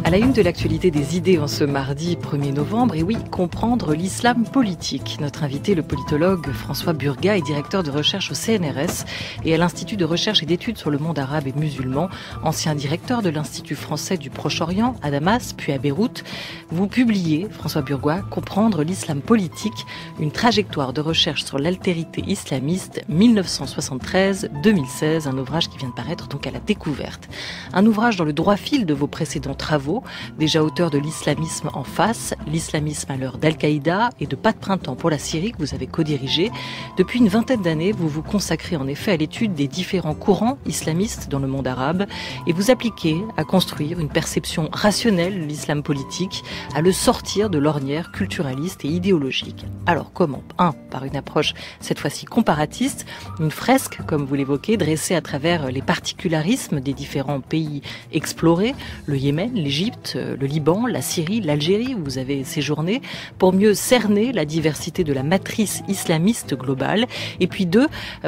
À la une de l'actualité des idées en ce mardi 1er novembre, et oui, comprendre l'islam politique. Notre invité, le politologue François Burgat, est directeur de recherche au CNRS et à l'Institut de recherche et d'études sur le monde arabe et musulman, ancien directeur de l'Institut français du Proche-Orient à Damas, puis à Beyrouth. Vous publiez, François Burgat, Comprendre l'islam politique, une trajectoire de recherche sur l'altérité islamiste 1973-2016, un ouvrage qui vient de paraître donc à la découverte. Un ouvrage dans le droit fil de vos précédents travaux, déjà auteur de l'islamisme en face, l'islamisme à l'heure d'Al-Qaïda et de Pas de printemps pour la Syrie que vous avez co-dirigé. Depuis une vingtaine d'années, vous vous consacrez en effet à l'étude des différents courants islamistes dans le monde arabe et vous appliquez à construire une perception rationnelle de l'islam politique, à le sortir de l'ornière culturaliste et idéologique. Alors comment ? Par une approche cette fois-ci comparatiste, une fresque, comme vous l'évoquez, dressée à travers les particularismes des différents pays explorés, le Yémen, l'Égypte, le Liban, la Syrie, l'Algérie, où vous avez séjourné, pour mieux cerner la diversité de la matrice islamiste globale. Et puis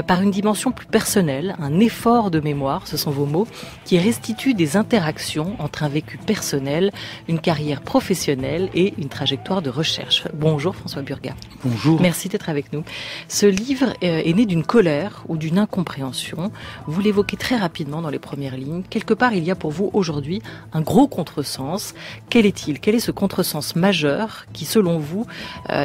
par une dimension plus personnelle, un effort de mémoire, ce sont vos mots, qui restitue des interactions entre un vécu personnel, une carrière professionnelle et une trajectoire de recherche. Bonjour François Burgat. Bonjour. Merci d'être avec nous. Ce livre est né d'une colère ou d'une incompréhension. Vous l'évoquez très rapidement dans les premières lignes. Quelque part, il y a pour vous aujourd'hui un gros contresens. Quel est-il ? Quel est ce contresens majeur qui, selon vous,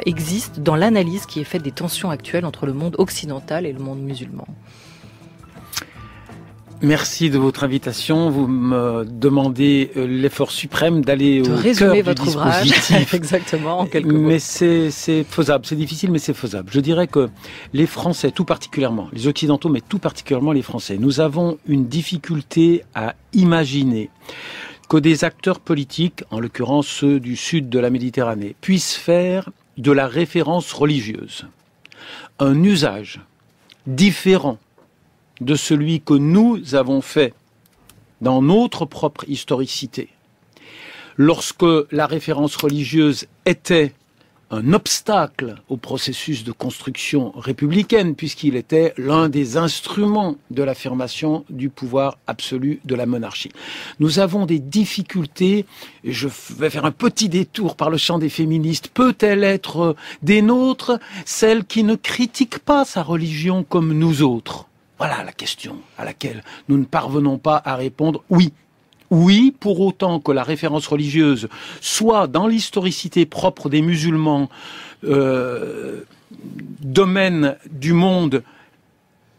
existe dans l'analyse qui est faite des tensions actuelles entre le monde occidental et le monde musulman ? Merci de votre invitation. Vous me demandez l'effort suprême d'aller au cœur du votre dispositif. Ouvrage. Exactement, en quelques mots. Mais c'est faisable. C'est difficile, mais c'est faisable. Je dirais que les Français, tout particulièrement, les Occidentaux, mais tout particulièrement les Français, nous avons une difficulté à imaginer que des acteurs politiques, en l'occurrence ceux du sud de la Méditerranée, puissent faire de la référence religieuse un usage différent de celui que nous avons fait dans notre propre historicité. Lorsque la référence religieuse était un obstacle au processus de construction républicaine, puisqu'il était l'un des instruments de l'affirmation du pouvoir absolu de la monarchie. Nous avons des difficultés, et je vais faire un petit détour par le champ des féministes, peut-elle être des nôtres, celle qui ne critique pas sa religion comme nous autres ? Voilà la question à laquelle nous ne parvenons pas à répondre oui. Oui, pour autant que la référence religieuse soit dans l'historicité propre des musulmans, domaine du monde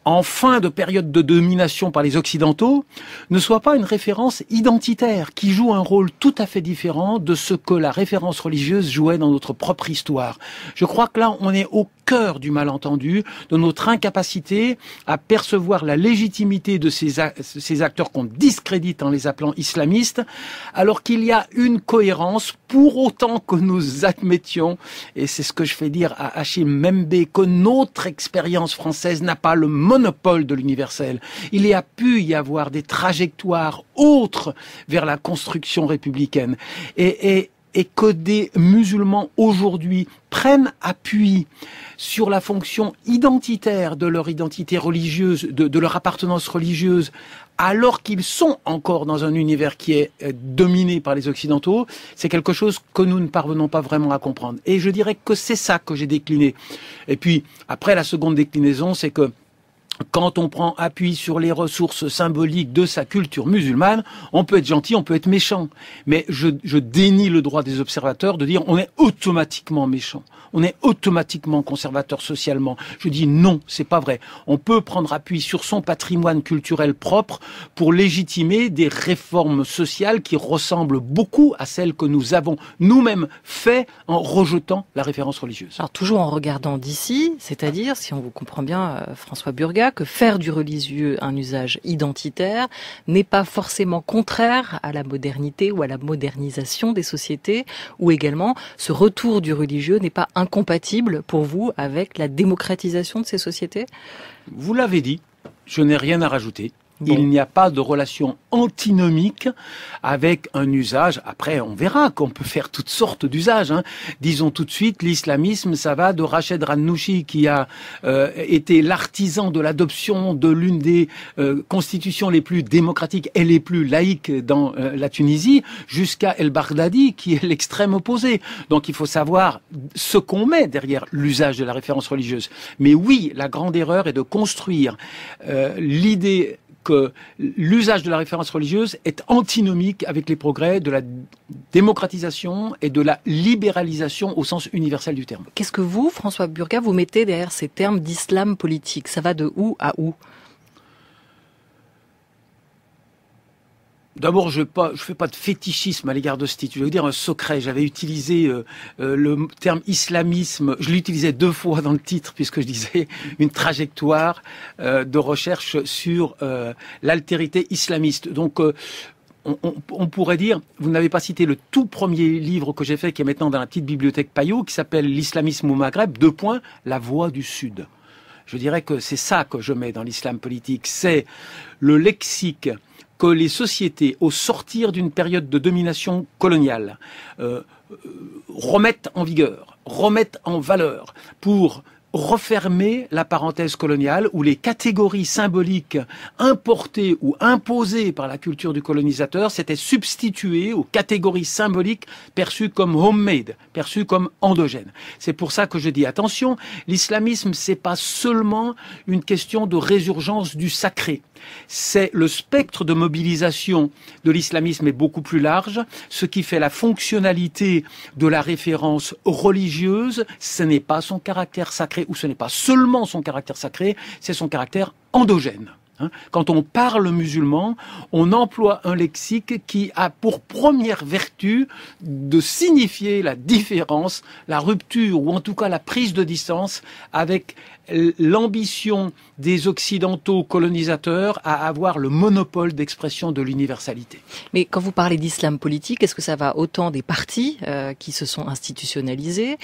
en fin de période de domination par les Occidentaux, ne soit pas une référence identitaire qui joue un rôle tout à fait différent de ce que la référence religieuse jouait dans notre propre histoire. Je crois que là, on est au cœur du malentendu, de notre incapacité à percevoir la légitimité de ces acteurs qu'on discrédite en les appelant islamistes, alors qu'il y a une cohérence pour autant que nous admettions, et c'est ce que je fais dire à Hachim Membe, que notre expérience française n'a pas le monopole de l'universel. Il y a pu y avoir des trajectoires autres vers la construction républicaine. Et que des musulmans aujourd'hui prennent appui sur la fonction identitaire de leur identité religieuse, de leur appartenance religieuse, alors qu'ils sont encore dans un univers qui est dominé par les Occidentaux, c'est quelque chose que nous ne parvenons pas vraiment à comprendre. Et je dirais que c'est ça que j'ai décliné. Et puis, après, la seconde déclinaison, c'est que quand on prend appui sur les ressources symboliques de sa culture musulmane, on peut être gentil, on peut être méchant. Mais je dénie le droit des observateurs de dire on est automatiquement méchant. On est automatiquement conservateur socialement. Je dis non, c'est pas vrai. On peut prendre appui sur son patrimoine culturel propre pour légitimer des réformes sociales qui ressemblent beaucoup à celles que nous avons nous-mêmes fait en rejetant la référence religieuse. Alors toujours en regardant d'ici, c'est-à-dire, si on vous comprend bien, François Burgat, que faire du religieux un usage identitaire n'est pas forcément contraire à la modernité ou à la modernisation des sociétés, ou également ce retour du religieux n'est pas incompatible pour vous avec la démocratisation de ces sociétés ? Vous l'avez dit, je n'ai rien à rajouter. Bon. Il n'y a pas de relation antinomique avec un usage. Après, on verra qu'on peut faire toutes sortes d'usages. Disons tout de suite, l'islamisme, ça va de Rached Ghannouchi, qui a été l'artisan de l'adoption de l'une des constitutions les plus démocratiques et les plus laïques dans la Tunisie, jusqu'à El Baghdadi, qui est l'extrême opposé. Donc il faut savoir ce qu'on met derrière l'usage de la référence religieuse. Mais oui, la grande erreur est de construire l'idée que l'usage de la référence religieuse est antinomique avec les progrès de la démocratisation et de la libéralisation au sens universel du terme. Qu'est-ce que vous, François Burgat, vous mettez derrière ces termes d'islam politique? Ça va de où à où? D'abord, je fais pas de fétichisme à l'égard de ce titre. Je veux dire un secret. J'avais utilisé le terme islamisme. Je l'utilisais 2 fois dans le titre puisque je disais une trajectoire de recherche sur l'altérité islamiste. Donc, on pourrait dire, vous n'avez pas cité le tout premier livre que j'ai fait, qui est maintenant dans la petite bibliothèque Payot, qui s'appelle L'islamisme au Maghreb, : la voie du Sud. Je dirais que c'est ça que je mets dans l'islam politique. C'est le lexique que les sociétés, au sortir d'une période de domination coloniale, remettent en vigueur, remettent en valeur pour refermer la parenthèse coloniale où les catégories symboliques importées ou imposées par la culture du colonisateur s'étaient substituées aux catégories symboliques perçues comme homemade, perçues comme endogènes. C'est pour ça que je dis attention, l'islamisme c'est pas seulement une question de résurgence du sacré. C'est le spectre de mobilisation de l'islamisme est beaucoup plus large. Ce qui fait la fonctionnalité de la référence religieuse, ce n'est pas son caractère sacré, ou ce n'est pas seulement son caractère sacré, c'est son caractère endogène. Quand on parle musulman, on emploie un lexique qui a pour première vertu de signifier la différence, la rupture, ou en tout cas la prise de distance avec l'ambition des occidentaux colonisateurs à avoir le monopole d'expression de l'universalité. Mais quand vous parlez d'islam politique, est-ce que ça va autant des partis qui se sont institutionnalisés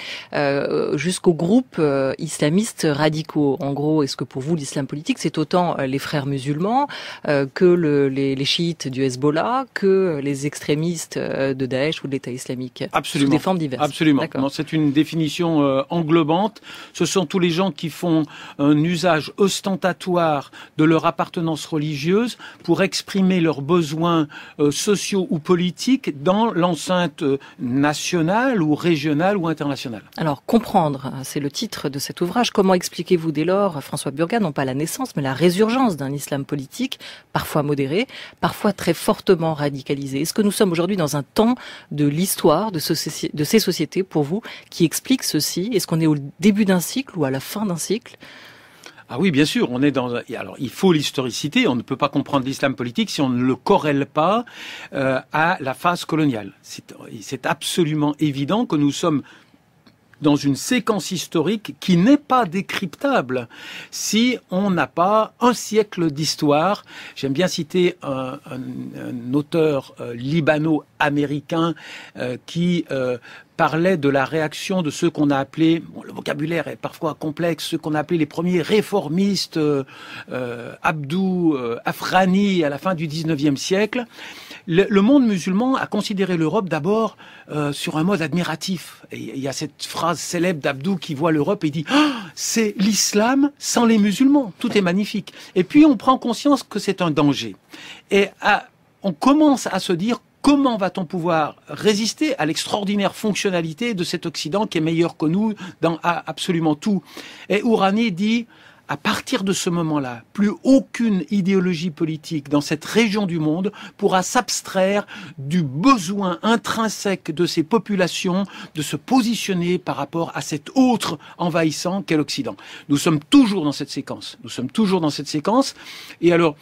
jusqu'aux groupes islamistes radicaux? En gros, est-ce que pour vous l'islam politique c'est autant les frères musulmans que les chiites du Hezbollah, que les extrémistes de Daesh ou de l'État islamique? Absolument. Sous des formes diverses. Absolument. Non, c'est une définition englobante. Ce sont tous les gens qui font un usage ostentatoire de leur appartenance religieuse pour exprimer leurs besoins sociaux ou politiques dans l'enceinte nationale ou régionale ou internationale. Alors, comprendre, c'est le titre de cet ouvrage. Comment expliquez-vous dès lors, François Burgat, non pas la naissance, mais la résurgence d'un islam politique, parfois modéré, parfois très fortement radicalisé? Est-ce que nous sommes aujourd'hui dans un temps de l'histoire de ces sociétés, pour vous, qui explique ceci? Est-ce qu'on est au début d'un cycle ou à la fin d'un cycle? Ah oui, bien sûr, on est dans. Alors, il faut l'historicité. On ne peut pas comprendre l'islam politique si on ne le corrèle pas à la phase coloniale. C'est absolument évident que nous sommes dans une séquence historique qui n'est pas décryptable si on n'a pas un siècle d'histoire. J'aime bien citer un auteur libano-américain qui parlait de la réaction de ceux qu'on a appelés, bon, le vocabulaire est parfois complexe, ceux qu'on a appelés les premiers réformistes, Abdou Afrani à la fin du 19e siècle. Le monde musulman a considéré l'Europe d'abord sur un mode admiratif. Et il y a cette phrase célèbre d'Abdou qui voit l'Europe et dit « c'est l'islam sans les musulmans, tout est magnifique ». Et puis on prend conscience que c'est un danger. Et on commence à se dire comment va-t-on pouvoir résister à l'extraordinaire fonctionnalité de cet Occident qui est meilleur que nous dans absolument tout. Et Ourani dit à partir de ce moment-là, plus aucune idéologie politique dans cette région du monde pourra s'abstraire du besoin intrinsèque de ces populations de se positionner par rapport à cet autre envahissant qu'est l'Occident. Nous sommes toujours dans cette séquence. Nous sommes toujours dans cette séquence. Et alors,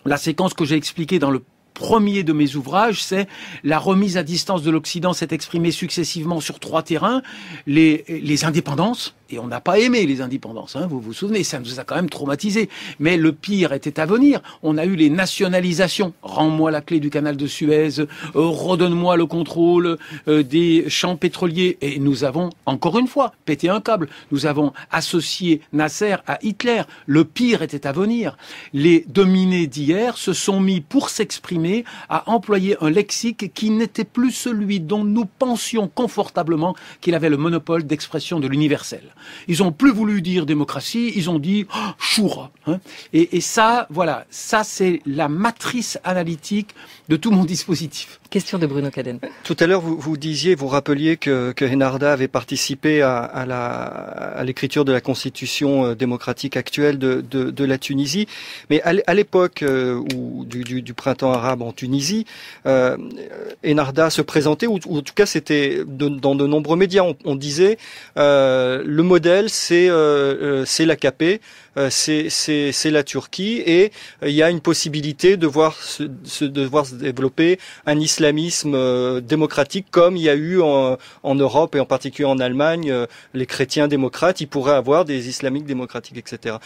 la séquence que j'ai expliquée dans le premier de mes ouvrages, c'est la remise à distance de l'Occident s'est exprimée successivement sur 3 terrains, les indépendances, Et on n'a pas aimé les indépendances, hein, vous vous souvenez, ça nous a quand même traumatisés. Mais le pire était à venir. On a eu les nationalisations. Rends-moi la clé du canal de Suez, redonne-moi le contrôle des champs pétroliers. Et nous avons, encore une fois, pété un câble. Nous avons associé Nasser à Hitler. Le pire était à venir. Les dominés d'hier se sont mis, pour s'exprimer, à employer un lexique qui n'était plus celui dont nous pensions confortablement qu'il avait le monopole d'expression de l'universel. Ils ont plus voulu dire démocratie, ils ont dit choura. Hein. Et ça, voilà, ça c'est la matrice analytique de tout mon dispositif. Question de Bruno Cadenne. Tout à l'heure, vous rappeliez que Ennahdha avait participé à l'écriture de la constitution démocratique actuelle de la Tunisie. Mais à l'époque du printemps arabe en Tunisie, Ennahdha se présentait, ou en tout cas c'était dans de nombreux médias, on disait le modèle c'est l'AKP, c'est la Turquie, et il y a une possibilité de voir se développer un islamisme démocratique comme il y a eu en Europe et en particulier en Allemagne, les chrétiens démocrates, ils pourraient avoir des islamiques démocratiques, etc.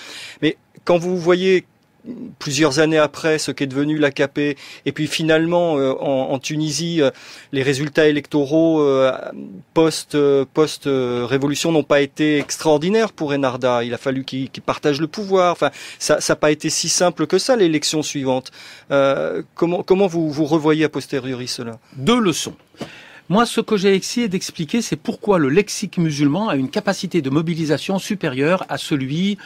Mais quand vous voyez plusieurs années après ce qu'est devenu l'AKP, et puis finalement en Tunisie, les résultats électoraux post-révolution n'ont pas été extraordinaires pour Ennahdha. Il a fallu qu'il partage le pouvoir. Enfin, ça n'a pas été si simple que ça, l'élection suivante. Comment vous revoyez a posteriori cela? 2 leçons. Moi, ce que j'ai essayé d'expliquer, c'est pourquoi le lexique musulman a une capacité de mobilisation supérieure à celui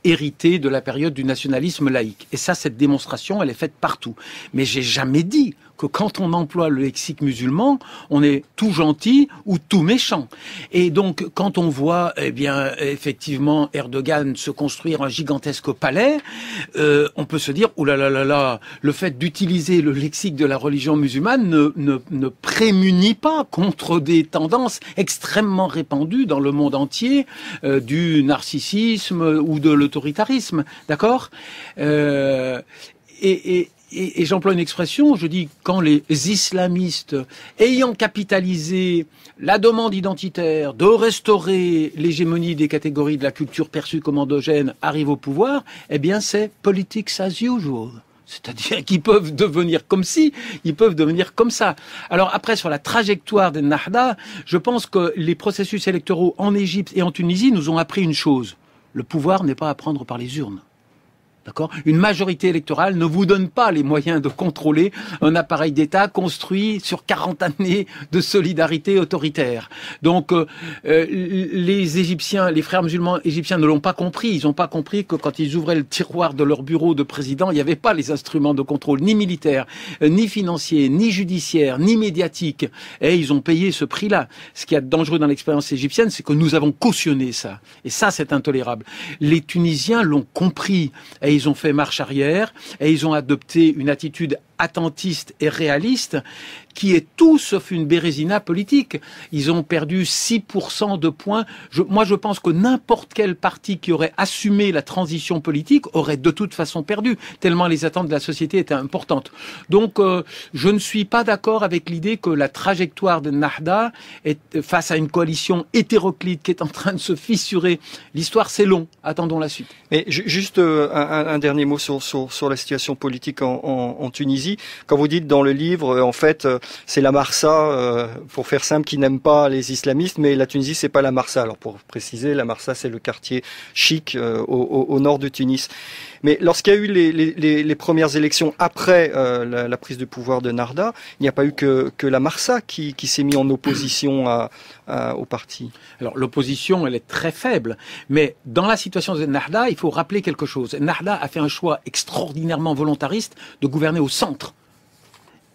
hérité de la période du nationalisme laïque. Et ça, cette démonstration, elle est faite partout. Mais j'ai jamais dit que quand on emploie le lexique musulman, on est tout gentil ou tout méchant. Et donc, quand on voit, eh bien, effectivement, Erdogan se construire un gigantesque palais, on peut se dire, oulalalala, le fait d'utiliser le lexique de la religion musulmane ne prémunit pas contre des tendances extrêmement répandues dans le monde entier, du narcissisme ou de l'autoritarisme, d'accord ? Et j'emploie une expression, je dis, quand les islamistes, ayant capitalisé la demande identitaire de restaurer l'hégémonie des catégories de la culture perçue comme endogène, arrivent au pouvoir, eh bien c'est politics as usual. C'est-à-dire qu'ils peuvent devenir comme ci, ils peuvent devenir comme ça. Alors après, sur la trajectoire d'Ennahdha, je pense que les processus électoraux en Égypte et en Tunisie nous ont appris une chose. Le pouvoir n'est pas à prendre par les urnes. D'accord ? Une majorité électorale ne vous donne pas les moyens de contrôler un appareil d'État construit sur 40 années de solidarité autoritaire. Donc, les Égyptiens, les frères musulmans égyptiens ne l'ont pas compris. Ils n'ont pas compris que quand ils ouvraient le tiroir de leur bureau de président, il n'y avait pas les instruments de contrôle, ni militaires, ni financiers, ni judiciaires, ni médiatiques. Et ils ont payé ce prix-là. Ce qui est dangereux dans l'expérience égyptienne, c'est que nous avons cautionné ça. Et ça, c'est intolérable. Les Tunisiens l'ont compris. Et ils ont fait marche arrière et ils ont adopté une attitude attentiste et réaliste qui est tout sauf une bérésina politique. Ils ont perdu 6% de points. Moi, je pense que n'importe quel parti qui aurait assumé la transition politique aurait de toute façon perdu, tellement les attentes de la société étaient importantes. Donc, je ne suis pas d'accord avec l'idée que la trajectoire de Ennahdha est face à une coalition hétéroclite qui est en train de se fissurer. L'histoire, c'est long. Attendons la suite. Mais juste un dernier mot sur la situation politique en Tunisie. Quand vous dites dans le livre, en fait, c'est la Marsa, pour faire simple, qui n'aime pas les islamistes, mais la Tunisie, c'est pas la Marsa. Alors pour préciser, la Marsa, c'est le quartier chic au nord de Tunis. Mais lorsqu'il y a eu les premières élections après la prise de pouvoir de Ennahdha, il n'y a pas eu que la Marsa qui s'est mis en opposition au parti. Alors l'opposition, elle est très faible, mais dans la situation de Ennahdha, il faut rappeler quelque chose. Ennahdha a fait un choix extraordinairement volontariste de gouverner au centre.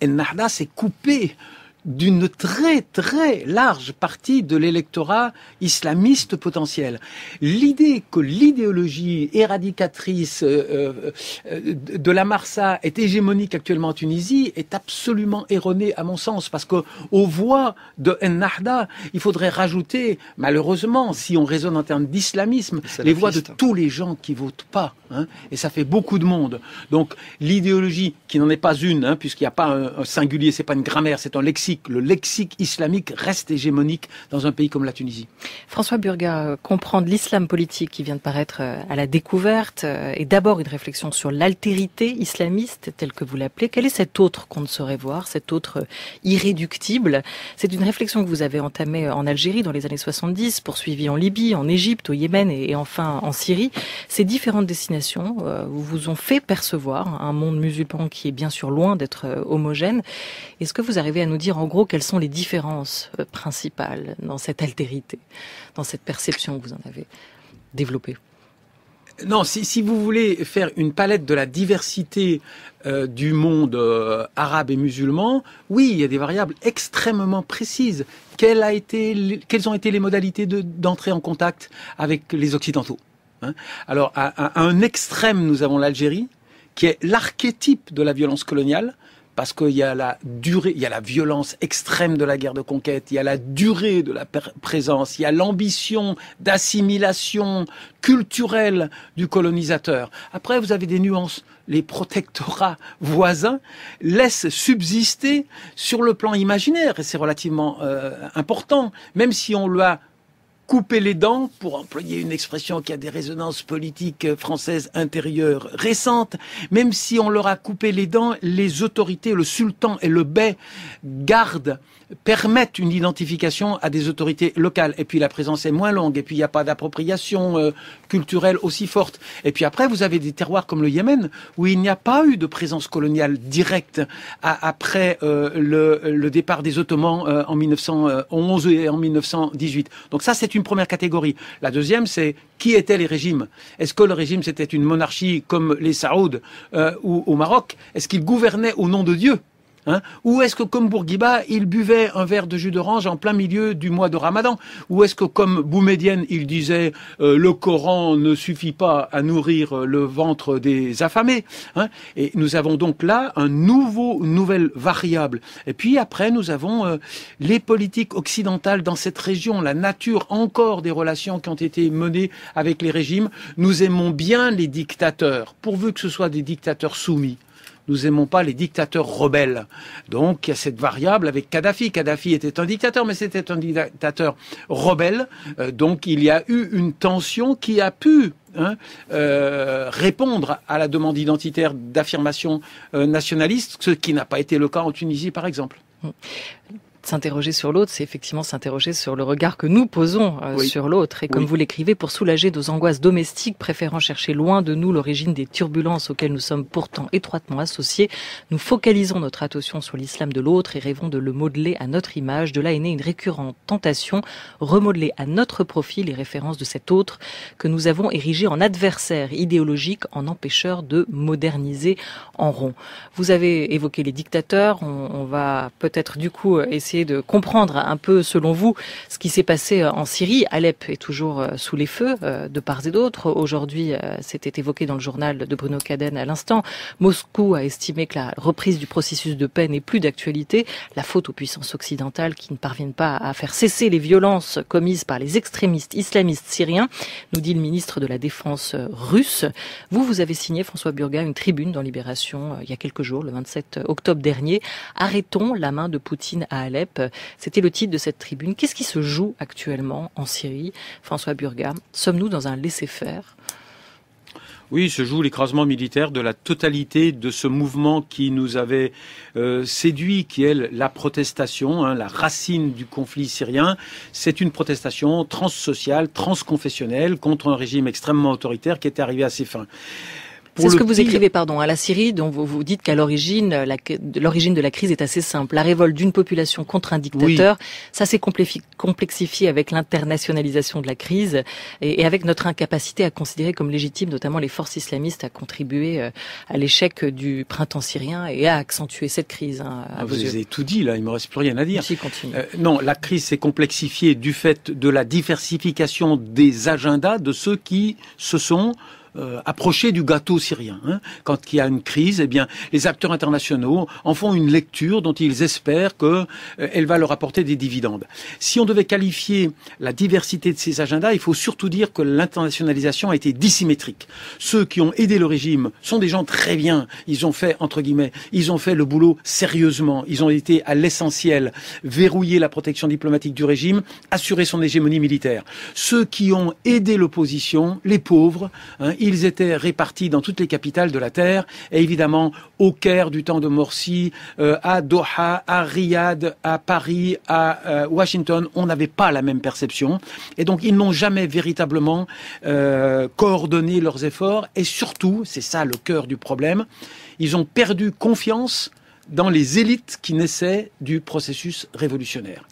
Ennahdha s'est coupé d'une très très large partie de l'électorat islamiste potentiel. L'idée que l'idéologie éradicatrice de la Marsa est hégémonique actuellement en Tunisie est absolument erronée à mon sens, parce que aux voix de Ennahdha, il faudrait rajouter, malheureusement, si on raisonne en termes d'islamisme, les voix de tous les gens qui votent pas. Hein, et ça fait beaucoup de monde. Donc l'idéologie, qui n'en est pas une, hein, puisqu'il n'y a pas un singulier, c'est pas une grammaire, c'est un lexique, lexique. Le lexique islamique reste hégémonique dans un pays comme la Tunisie. François Burga, comprendre l'islam politique qui vient de paraître à la découverte est d'abord une réflexion sur l'altérité islamiste, telle que vous l'appelez. Quel est cet autre qu'on ne saurait voir, cet autre irréductible? C'est une réflexion que vous avez entamée en Algérie dans les années 70, poursuivie en Libye, en Égypte, au Yémen et enfin en Syrie. Ces différentes destinations vous ont fait percevoir un monde musulman qui est bien sûr loin d'être homogène. Est-ce que vous arrivez à nous dire en gros quelles sont les différences principales dans cette altérité, dans cette perception que vous en avez développée? Non, si vous voulez faire une palette de la diversité du monde arabe et musulman, oui, il y a des variables extrêmement précises. Quelles ont été les modalités d'entrée en contact avec les Occidentaux, hein? Alors, à un extrême, nous avons l'Algérie, qui est l'archétype de la violence coloniale, parce qu'il y a la durée, il y a la violence extrême de la guerre de conquête, il y a la durée de la présence, il y a l'ambition d'assimilation culturelle du colonisateur. Après, vous avez des nuances. Les protectorats voisins laissent subsister sur le plan imaginaire, et c'est relativement important, même si on lui a couper les dents, pour employer une expression qui a des résonances politiques françaises intérieures récentes, même si on leur a coupé les dents, les autorités, le sultan et le bey permettent une identification à des autorités locales. Et puis la présence est moins longue, et puis il n'y a pas d'appropriation culturelle aussi forte. Et puis après, vous avez des terroirs comme le Yémen, où il n'y a pas eu de présence coloniale directe après le départ des Ottomans en 1911 et en 1918. Donc ça, c'est une première catégorie. La deuxième, c'est qui étaient les régimes? Est-ce que le régime, c'était une monarchie comme les Saouds ou au Maroc? Est-ce qu'ils gouvernaient au nom de Dieu? Ou est-ce que, comme Bourguiba, il buvait un verre de jus d'orange en plein milieu du mois de Ramadan? Ou est-ce que, comme Boumedienne, il disait le Coran ne suffit pas à nourrir le ventre des affamés? Et nous avons donc là une nouvelle variable. Et puis après, nous avons les politiques occidentales dans cette région, la nature encore des relations qui ont été menées avec les régimes. Nous aimons bien les dictateurs, pourvu que ce soit des dictateurs soumis. Nous aimons pas les dictateurs rebelles. Donc, il y a cette variable avec Kadhafi. Kadhafi était un dictateur, mais c'était un dictateur rebelle. Donc, il y a eu une tension qui a pu répondre à la demande identitaire d'affirmation nationaliste, ce qui n'a pas été le cas en Tunisie, par exemple. S'interroger sur l'autre, c'est effectivement s'interroger sur le regard que nous posons sur l'autre. Et comme vous l'écrivez, pour soulager nos angoisses domestiques, préférant chercher loin de nous l'origine des turbulences auxquelles nous sommes pourtant étroitement associés, nous focalisons notre attention sur l'islam de l'autre et rêvons de le modeler à notre image. De là est née une récurrente tentation, remodeler à notre profit les références de cet autre que nous avons érigé en adversaire idéologique, en empêcheur de moderniser en rond. Vous avez évoqué les dictateurs, on va peut-être du coup essayer de comprendre un peu, selon vous, ce qui s'est passé en Syrie. Alep est toujours sous les feux, de part et d'autre. Aujourd'hui, c'était évoqué dans le journal de Bruno Cadenne à l'instant. Moscou a estimé que la reprise du processus de paix n'est plus d'actualité. La faute aux puissances occidentales qui ne parviennent pas à faire cesser les violences commises par les extrémistes islamistes syriens, nous dit le ministre de la Défense russe. Vous avez signé, François Burga, une tribune dans Libération il y a quelques jours, le 27 octobre dernier. Arrêtons la main de Poutine à Alep. C'était le titre de cette tribune. Qu'est-ce qui se joue actuellement en Syrie, François Burga? Sommes-nous dans un laisser-faire? Oui, se joue l'écrasement militaire de la totalité de ce mouvement qui nous avait séduit, qui est la protestation, la racine du conflit syrien. C'est une protestation transsociale, transconfessionnelle contre un régime extrêmement autoritaire qui était arrivé à ses fins. C'est ce que vous écrivez, à la Syrie, dont vous dites qu'à l'origine de la crise est assez simple. La révolte d'une population contre un dictateur, ça s'est complexifié avec l'internationalisation de la crise et avec notre incapacité à considérer comme légitime, notamment les forces islamistes, à contribuer à l'échec du printemps syrien et à accentuer cette crise. Vous avez tout dit, là, il me reste plus rien à dire. Continue. Non, la crise s'est complexifiée du fait de la diversification des agendas de ceux qui se sont approcher du gâteau syrien. Quand il y a une crise, eh bien, les acteurs internationaux en font une lecture dont ils espèrent qu'elle va leur apporter des dividendes. Si on devait qualifier la diversité de ces agendas, il faut surtout dire que l'internationalisation a été dissymétrique. Ceux qui ont aidé le régime sont des gens très bien. Ils ont fait, entre guillemets, ils ont fait le boulot sérieusement. Ils ont été à l'essentiel, verrouiller la protection diplomatique du régime, assurer son hégémonie militaire. Ceux qui ont aidé l'opposition, les pauvres, ils étaient répartis dans toutes les capitales de la terre, et évidemment au Caire du temps de Morsi, à Doha, à Riyad, à Paris, à Washington, on n'avait pas la même perception, et donc ils n'ont jamais véritablement coordonné leurs efforts, et surtout, c'est ça le cœur du problème, ils ont perdu confiance dans les élites qui naissaient du processus révolutionnaire.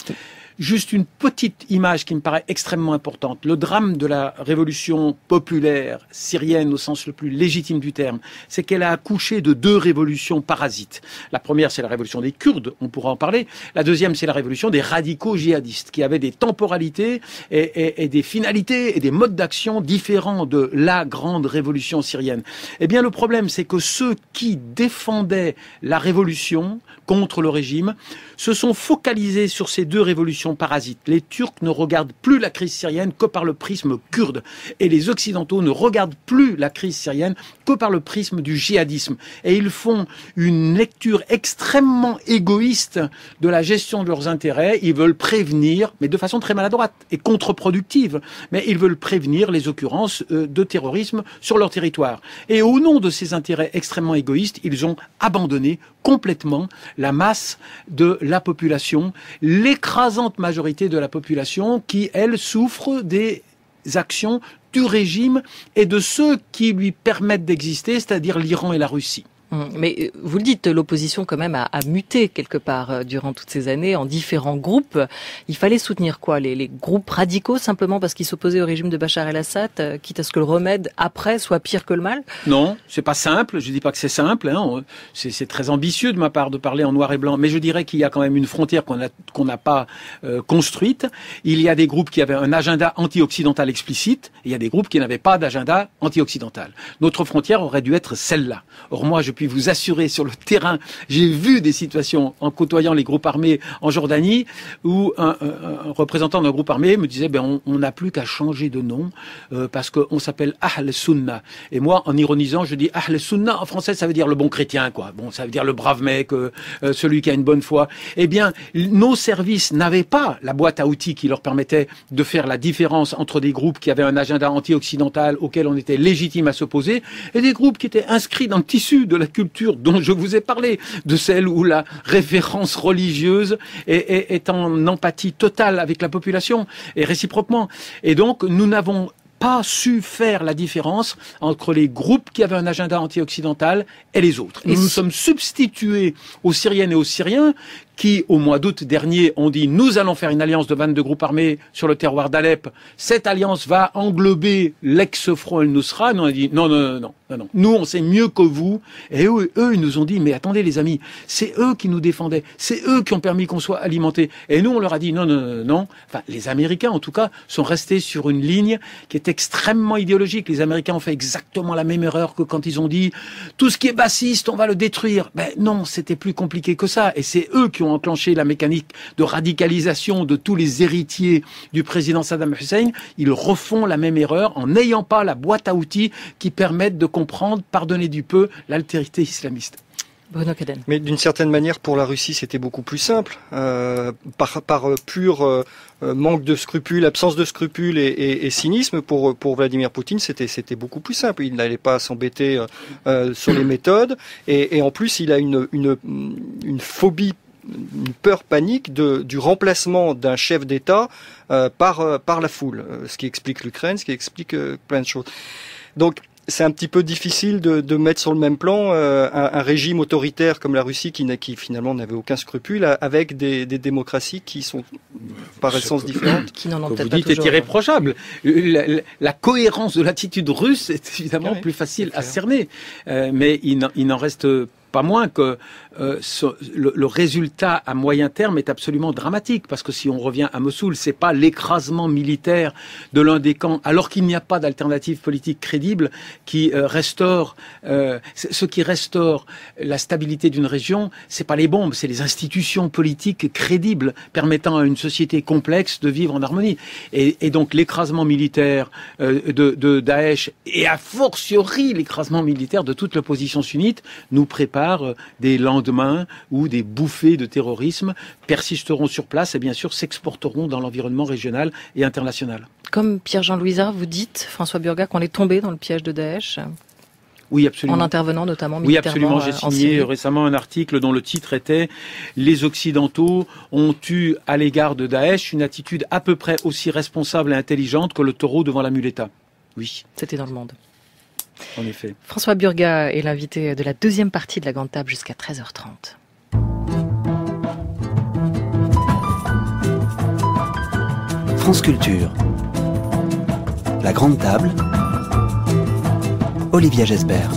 Juste une petite image qui me paraît extrêmement importante. Le drame de la révolution populaire syrienne au sens le plus légitime du terme, c'est qu'elle a accouché de deux révolutions parasites. La première, c'est la révolution des Kurdes, on pourra en parler. La deuxième, c'est la révolution des radicaux djihadistes, qui avaient des temporalités et des finalités et des modes d'action différents de la grande révolution syrienne. Eh bien, le problème, c'est que ceux qui défendaient la révolution contre le régime se sont focalisés sur ces deux révolutions parasites. Les Turcs ne regardent plus la crise syrienne que par le prisme kurde. Et les Occidentaux ne regardent plus la crise syrienne que par le prisme du djihadisme. Et ils font une lecture extrêmement égoïste de la gestion de leurs intérêts. Ils veulent prévenir, mais de façon très maladroite et contre-productive, mais ils veulent prévenir les occurrences de terrorisme sur leur territoire. Et au nom de ces intérêts extrêmement égoïstes, ils ont abandonné complètement la masse de la population, l'écrasante majorité de la population qui, elle, souffre des actions du régime et de ceux qui lui permettent d'exister, c'est-à-dire l'Iran et la Russie. Mais vous le dites, l'opposition quand même a muté quelque part durant toutes ces années en différents groupes. Il fallait soutenir quoi, les groupes radicaux simplement parce qu'ils s'opposaient au régime de Bachar el-Assad, quitte à ce que le remède après soit pire que le mal? Non, c'est pas simple. Je dis pas que c'est simple. C'est très ambitieux de ma part de parler en noir et blanc. Mais je dirais qu'il y a quand même une frontière qu'on n'a pas construite. Il y a des groupes qui avaient un agenda anti-occidental explicite. Et il y a des groupes qui n'avaient pas d'agenda anti-occidental. Notre frontière aurait dû être celle-là. Or moi, je puis vous assurer sur le terrain, j'ai vu des situations en côtoyant les groupes armés en Jordanie où un représentant d'un groupe armé me disait on n'a plus qu'à changer de nom parce qu'on s'appelle Ahl Sunna. Et moi, en ironisant, je dis Ahl Sunna en français, ça veut dire le bon chrétien, quoi. Bon, ça veut dire le brave mec, celui qui a une bonne foi. Eh bien, nos services n'avaient pas la boîte à outils qui leur permettait de faire la différence entre des groupes qui avaient un agenda anti-occidental auquel on était légitime à s'opposer et des groupes qui étaient inscrits dans le tissu de la culture dont je vous ai parlé, de celle où la référence religieuse est en empathie totale avec la population et réciproquement. Et donc, nous n'avons pas su faire la différence entre les groupes qui avaient un agenda anti-occidental et les autres. Nous nous sommes substitués aux Syriennes et aux Syriens qui, au mois d'août dernier, ont dit « Nous allons faire une alliance de 22 groupes armés sur le terroir d'Alep. Cette alliance va englober l'ex-front El-Nusra. » Nous, on a dit « Non. Nous, on sait mieux que vous. » Et eux, ils nous ont dit « Mais attendez, les amis, c'est eux qui nous défendaient. C'est eux qui ont permis qu'on soit alimentés. » Et nous, on leur a dit « Non. » Enfin, les Américains, en tout cas, sont restés sur une ligne qui est extrêmement idéologique. Les Américains ont fait exactement la même erreur que quand ils ont dit « Tout ce qui est bassiste, on va le détruire. » Non, c'était plus compliqué que ça. Et c'est eux qui ont enclenché la mécanique de radicalisation de tous les héritiers du président Saddam Hussein. Ils refont la même erreur en n'ayant pas la boîte à outils qui permettent de comprendre, pardonner du peu, l'altérité islamiste. Bruno Cadenne. Mais d'une certaine manière, pour la Russie, c'était beaucoup plus simple. Par pur manque de scrupules, absence de scrupules et cynisme, pour Vladimir Poutine, c'était beaucoup plus simple. Il n'allait pas s'embêter sur les méthodes. Et en plus, il a une phobie, une peur panique du remplacement d'un chef d'État par la foule, ce qui explique l'Ukraine, ce qui explique plein de choses. Donc c'est un petit peu difficile de mettre sur le même plan un régime autoritaire comme la Russie qui finalement n'avait aucun scrupule avec des démocraties qui sont par essence différentes. Qui n'en ont peut-être vous pas dites toujours. est irréprochable. La cohérence de l'attitude russe est évidemment plus facile à cerner, mais il n'en reste pas moins que le résultat à moyen terme est absolument dramatique, parce que si on revient à Mossoul, c'est pas l'écrasement militaire de l'un des camps, alors qu'il n'y a pas d'alternative politique crédible qui restaure ce qui restaure la stabilité d'une région, c'est pas les bombes, c'est les institutions politiques crédibles permettant à une société complexe de vivre en harmonie. Et donc l'écrasement militaire de Daesh, et a fortiori l'écrasement militaire de toute l'opposition sunnite, nous prépare des lendemains où des bouffées de terrorisme persisteront sur place et bien sûr s'exporteront dans l'environnement régional et international. Comme Pierre-Jean Louisard, vous dites, François Burga, qu'on est tombé dans le piège de Daesh ? Oui, absolument. En intervenant notamment militairement. Oui, absolument. J'ai signé récemment un article dont le titre était « Les Occidentaux ont eu à l'égard de Daesh une attitude à peu près aussi responsable et intelligente que le taureau devant la muleta ». Oui. C'était dans Le Monde. En effet. François Burga est l'invité de la deuxième partie de la Grande Table jusqu'à 13h30. France Culture. La Grande Table. Olivia Gesbert.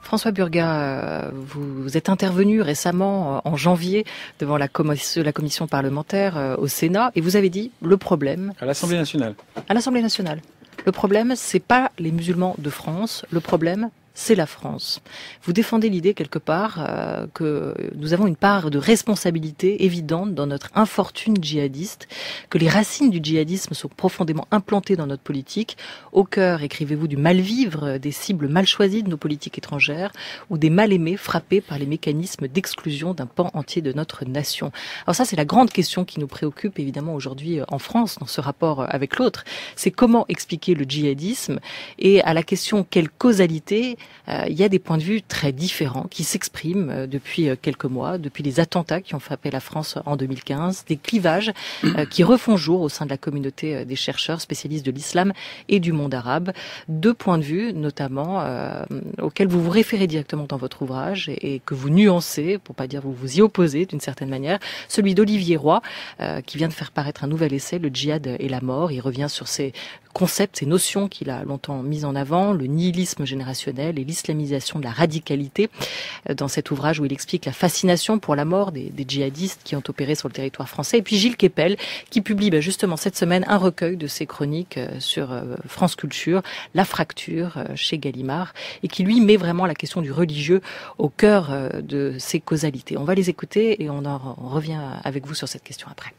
François Burga, vous êtes intervenu récemment en janvier devant la commission parlementaire au Sénat et vous avez dit le problème... À l'Assemblée nationale. À l'Assemblée nationale. Le problème, c'est pas les musulmans de France. Le problème, c'est la France. Vous défendez l'idée quelque part que nous avons une part de responsabilité évidente dans notre infortune djihadiste, que les racines du djihadisme sont profondément implantées dans notre politique, au cœur, écrivez-vous, du mal-vivre des cibles mal choisies de nos politiques étrangères ou des mal-aimés frappés par les mécanismes d'exclusion d'un pan entier de notre nation. Alors ça, c'est la grande question qui nous préoccupe évidemment aujourd'hui en France dans ce rapport avec l'autre. C'est comment expliquer le djihadisme et à la question quelle causalité. Il y a des points de vue très différents qui s'expriment depuis quelques mois, depuis les attentats qui ont frappé la France en 2015, des clivages qui refont jour au sein de la communauté des chercheurs spécialistes de l'islam et du monde arabe. Deux points de vue notamment auxquels vous vous référez directement dans votre ouvrage et que vous nuancez, pour pas dire vous vous y opposez d'une certaine manière, celui d'Olivier Roy qui vient de faire paraître un nouvel essai, Le djihad et la mort. Il revient sur ces concepts, ces notions qu'il a longtemps mises en avant, le nihilisme générationnel et l'islamisation de la radicalité, dans cet ouvrage où il explique la fascination pour la mort des djihadistes qui ont opéré sur le territoire français. Et puis Gilles Kepel, qui publie justement cette semaine un recueil de ses chroniques sur France Culture, La fracture, chez Gallimard, et qui lui met vraiment la question du religieux au cœur de ses causalités. On va les écouter et on en revient avec vous sur cette question après.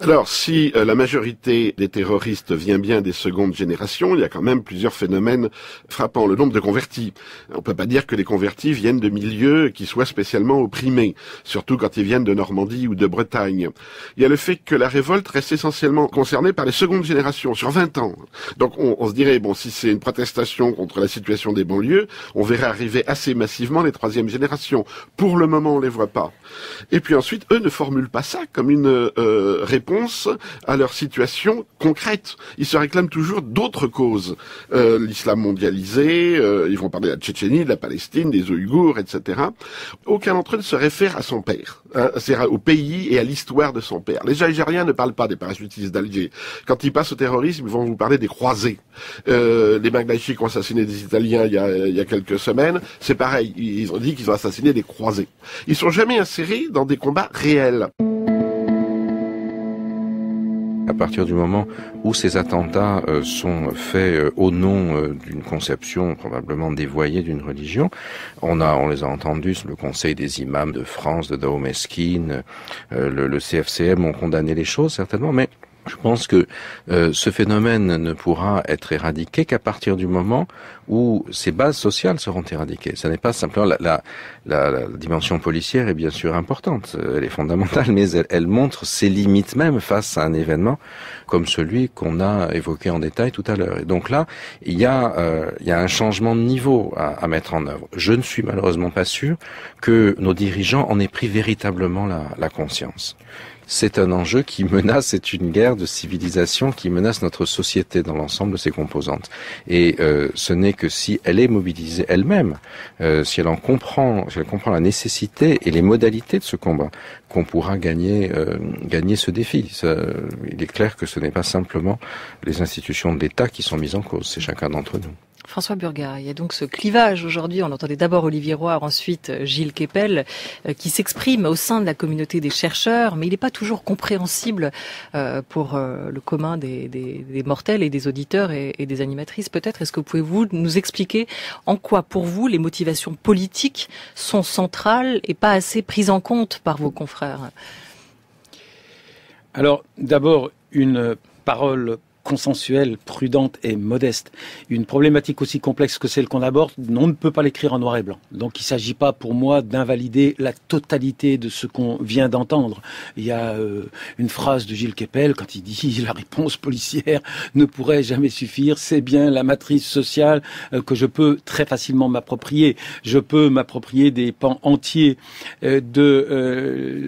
Alors, si la majorité des terroristes vient bien des secondes générations, il y a quand même plusieurs phénomènes frappants. Le nombre de convertis. On peut pas dire que les convertis viennent de milieux qui soient spécialement opprimés, surtout quand ils viennent de Normandie ou de Bretagne. Il y a le fait que la révolte reste essentiellement concernée par les secondes générations, sur 20 ans. Donc on se dirait, bon, si c'est une protestation contre la situation des banlieues, on verrait arriver assez massivement les troisièmes générations. Pour le moment, on les voit pas. Et puis ensuite, eux ne formulent pas ça comme une réponse à leur situation concrète. Ils se réclament toujours d'autres causes. L'islam mondialisé, ils vont parler de la Tchétchénie, de la Palestine, des Ouïghours, etc. Aucun d'entre eux ne se réfère à son père, c'est-à-dire au pays et à l'histoire de son père. Les Algériens ne parlent pas des parachutistes d'Alger. Quand ils passent au terrorisme, ils vont vous parler des croisés. Les Bangladeshis qui ont assassiné des Italiens il y a quelques semaines, c'est pareil. Ils ont dit qu'ils ont assassiné des croisés. Ils sont jamais insérés dans des combats réels. À partir du moment où ces attentats sont faits au nom d'une conception probablement dévoyée d'une religion, on les a entendus, le Conseil des imams de France, de Daoumesquine, le CFCM ont condamné les choses certainement, mais je pense que ce phénomène ne pourra être éradiqué qu'à partir du moment où ces bases sociales seront éradiquées. Ce n'est pas simplement la dimension policière est bien sûr importante, elle est fondamentale, mais elle montre ses limites même face à un événement comme celui qu'on a évoqué en détail tout à l'heure. Et donc là, il y a un changement de niveau à mettre en œuvre. Je ne suis malheureusement pas sûr que nos dirigeants en aient pris véritablement la conscience. C'est un enjeu qui menace, c'est une guerre de civilisation qui menace notre société dans l'ensemble de ses composantes. Et ce n'est que si elle est mobilisée elle-même, si elle comprend la nécessité et les modalités de ce combat, qu'on pourra gagner ce défi. Il est clair que ce n'est pas simplement les institutions de l'État qui sont mises en cause, c'est chacun d'entre nous. François Burgat, il y a donc ce clivage aujourd'hui. On entendait d'abord Olivier Roy, ensuite Gilles Kepel, qui s'exprime au sein de la communauté des chercheurs, mais il n'est pas toujours compréhensible pour le commun des mortels et des auditeurs et des animatrices. Peut-être, est-ce que pouvez-vous nous expliquer en quoi, pour vous, les motivations politiques sont centrales et pas assez prises en compte par vos confrères? Alors, d'abord, une parole consensuelle, prudente et modeste. Une problématique aussi complexe que celle qu'on aborde, on ne peut pas l'écrire en noir et blanc. Donc il ne s'agit pas pour moi d'invalider la totalité de ce qu'on vient d'entendre. Il y a une phrase de Gilles Kepel quand il dit « La réponse policière ne pourrait jamais suffire, c'est bien la matrice sociale que je peux très facilement m'approprier. Je peux m'approprier des pans entiers de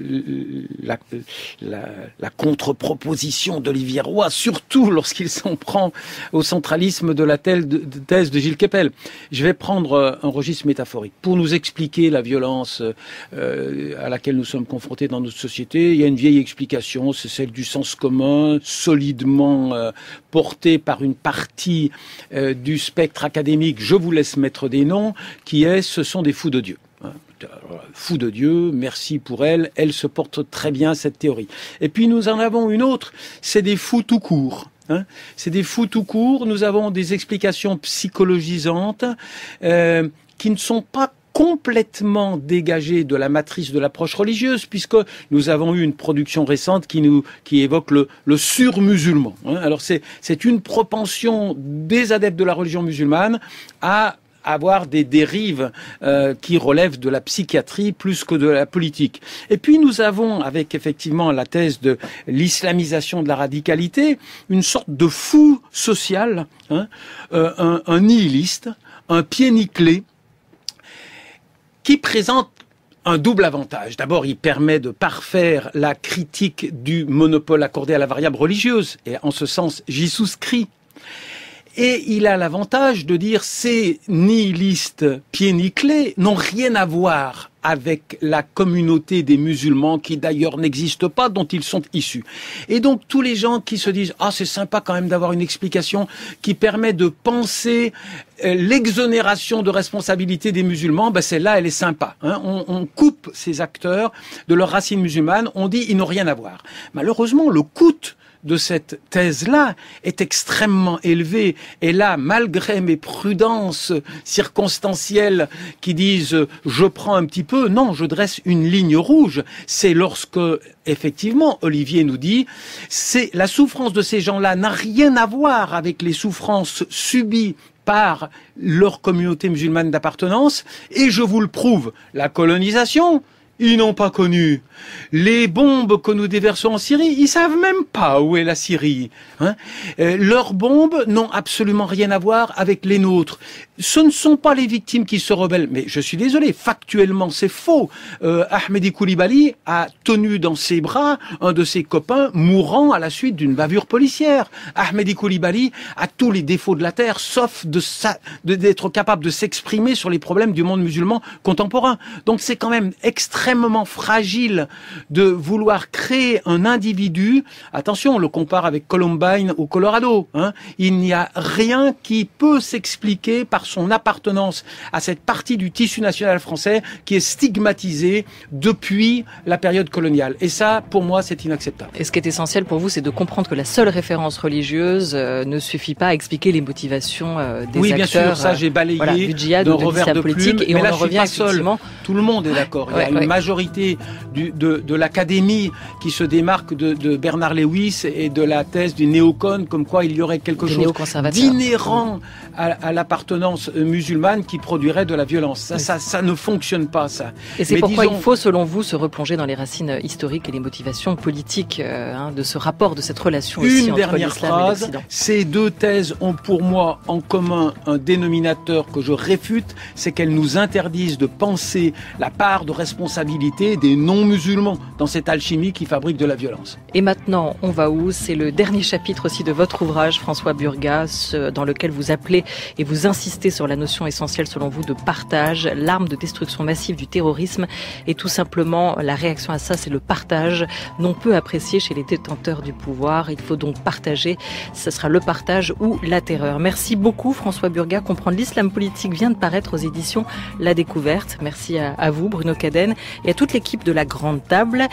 la contre-proposition d'Olivier Roy, surtout lorsqu'il s'en prend au centralisme de la thèse de Gilles Kepel. Je vais prendre un registre métaphorique. Pour nous expliquer la violence à laquelle nous sommes confrontés dans notre société, il y a une vieille explication, c'est celle du sens commun, solidement portée par une partie du spectre académique, je vous laisse mettre des noms, qui est « ce sont des fous de Dieu ». Fou de Dieu, merci pour elle se porte très bien cette théorie. Et puis nous en avons une autre, c'est des fous tout court. C'est des fous tout court, nous avons des explications psychologisantes qui ne sont pas complètement dégagées de la matrice de l'approche religieuse, puisque nous avons eu une production récente qui évoque le sur-musulman. Alors c'est une propension des adeptes de la religion musulmane à avoir des dérives qui relèvent de la psychiatrie plus que de la politique. Et puis nous avons, avec effectivement la thèse de l'islamisation de la radicalité, une sorte de fou social, un nihiliste, un pied nickelé, qui présente un double avantage. D'abord, il permet de parfaire la critique du monopole accordé à la variable religieuse, et en ce sens, j'y souscris. Et il a l'avantage de dire ces nihilistes pieds nickelés n'ont rien à voir avec la communauté des musulmans qui d'ailleurs n'existe pas, dont ils sont issus. Et donc tous les gens qui se disent « Ah, c'est sympa quand même d'avoir une explication qui permet de penser l'exonération de responsabilité des musulmans », celle-là, elle est sympa. On coupe ces acteurs de leurs racines musulmanes, on dit « Ils n'ont rien à voir ». Malheureusement, le coût de cette thèse-là est extrêmement élevée. Et là, malgré mes prudences circonstancielles qui disent « je prends un petit peu », non, je dresse une ligne rouge. C'est lorsque, effectivement, Olivier nous dit « la souffrance de ces gens-là n'a rien à voir avec les souffrances subies par leur communauté musulmane d'appartenance, et je vous le prouve, la colonisation, ils n'ont pas connu. Les bombes que nous déversons en Syrie, ils savent même pas où est la Syrie. Leurs bombes n'ont absolument rien à voir avec les nôtres. Ce ne sont pas les victimes qui se rebellent. Mais je suis désolé, factuellement c'est faux. Ahmedi Koulibaly a tenu dans ses bras un de ses copains mourant à la suite d'une bavure policière. Ahmedi Koulibaly a tous les défauts de la terre, sauf d'être capable de s'exprimer sur les problèmes du monde musulman contemporain. Donc c'est quand même extrêmement fragile de vouloir créer un individu. Attention, on le compare avec Columbine au Colorado. Il n'y a rien qui peut s'expliquer par son appartenance à cette partie du tissu national français qui est stigmatisée depuis la période coloniale. Et ça, pour moi, c'est inacceptable. Et ce qui est essentiel pour vous, c'est de comprendre que la seule référence religieuse ne suffit pas à expliquer les motivations des acteurs. Oui, bien sûr, ça j'ai balayé du djihad d'un ou de revers de politique, plume. et mais on là, en je suis revient pas seul. Tout le monde est d'accord. Il y a une majorité de l'académie qui se démarque de Bernard Lewis et de la thèse du néocon, comme quoi il y aurait quelque chose d'inhérent à l'appartenance musulmane qui produirait de la violence. Ça ne fonctionne pas, ça. Et c'est pourquoi il faut, selon vous, se replonger dans les racines historiques et les motivations politiques de ce rapport, de cette relation aussi entre l'islam et l'Occident. Ces deux thèses ont pour moi en commun un dénominateur que je réfute, c'est qu'elles nous interdisent de penser la part de responsabilité des non-musulmans dans cette alchimie qui fabrique de la violence. Et maintenant, on va où? C'est le dernier chapitre aussi de votre ouvrage, François Burgat, dans lequel vous appelez et vous insistez insister sur la notion essentielle selon vous de partage. L'arme de destruction massive du terrorisme et tout simplement la réaction à ça, c'est le partage, non peu apprécié chez les détenteurs du pouvoir. Il faut donc partager, ce sera le partage ou la terreur. Merci beaucoup François Burgat. Comprendre l'islam politique vient de paraître aux éditions La Découverte. Merci à vous Bruno Cadenne et à toute l'équipe de La Grande Table.